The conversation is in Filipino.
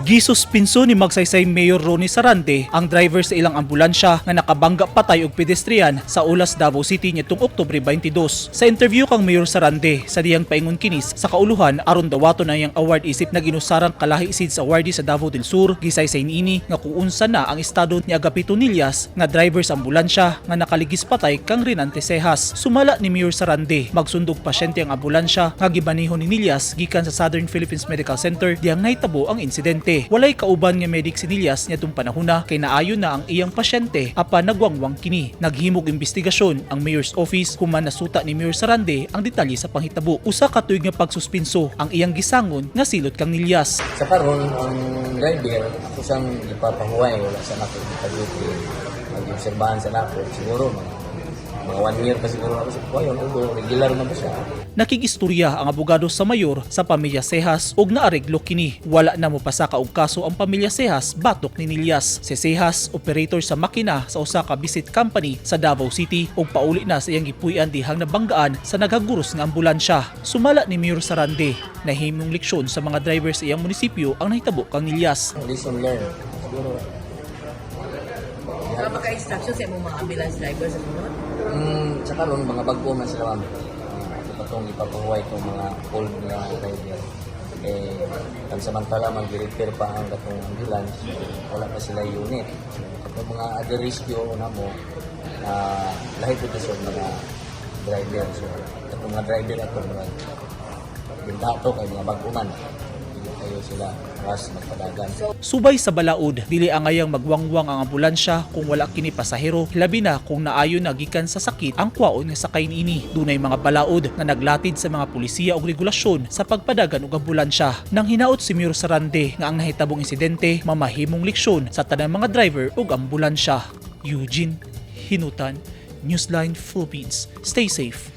Gisuspinso ni Magsaysay Mayor Ronnie Sarande ang driver sa ilang ambulansya nga nakabangga patay og pedestrian sa Ulas, Davao City nitong Oktubre 22. Sa interview kang Mayor Sarande sa diyang paingon kinis sa kauluhan aron dawaton na iyang award isip na ginusarang kalahi isid sa awardee sa Davao del Sur gisaysay niini nga kung unsa na ang estado ni Agapito Nillas nga driver sa ambulansya nga nakaligis patay kang Rinante Cejas. Sumala ni Mayor Sarande magsundog pasyente ang ambulansya nga gibanihon ni Nillas gikan sa Southern Philippines Medical Center diyang nahitabo ang insidente. Walay kauban nga medik si Nillas niadtong panahona kay naayon na ang iyang pasyente apan nagwangwang kini. Naghimog investigasyon ang Mayor's Office human nasuta ni Mayor Sarande ang detalye sa panghitabo. Usa ka tuig nga pagsuspinso ang iyang gisangon nga silot kang Nillas. Sa karon ang driver ako sang ipapahuway wala sa nako ipagluti mag-obserbahan sa nako siguro mga 1 year pa siguro ako sa kuwayon o regular na ba siya. Nakigistorya ang abogado sa mayor sa pamilya Cejas ug naareglo kini. Wala na mo pasaka og kaso ang pamilya Cejas batok ni Nillas. Si Cejas operator sa makina sa usa ka visit company sa Davao City ug pauli na sa iyang gipuy-an dihang nabanggaan sa naghaguros nga ambulansya. Sumala ni Mayor Sarande na himong leksyon sa mga driver sa iyang munisipyo ang nahitabo kang Nillas. Listen learn siguro. Wala ba ka-instruction sa mga ambulance driver sa sunod? Sa karon mga bago man sila ma'am. Patong ipapahuway itong mga old na driver. Ang samantala mag-repair pa ang katong ambulance, wala pa sila unit. Kapag mga other rescue na mo, lahat ito sa mga driver. So, itong mga driver at mga bindato kay mga bago man. Hindi kayo sila ras magpadagan. Subay sa balaod, dili angayang magwangwang ang ambulansya kung wala kini pasahero, labi na kung naayon na gikan sa sakit ang kwaon nga sakay niini. Dunay mga balaod na naglatid sa mga pulisiya og regulasyon sa pagpadagan og ambulansya. Nang hinaot si Mayor Sarande nga ang nahitabong insidente mamahimong leksyon sa tanang mga driver og ambulansya. Eugene Hinutan, Newsline Philippines. Stay safe.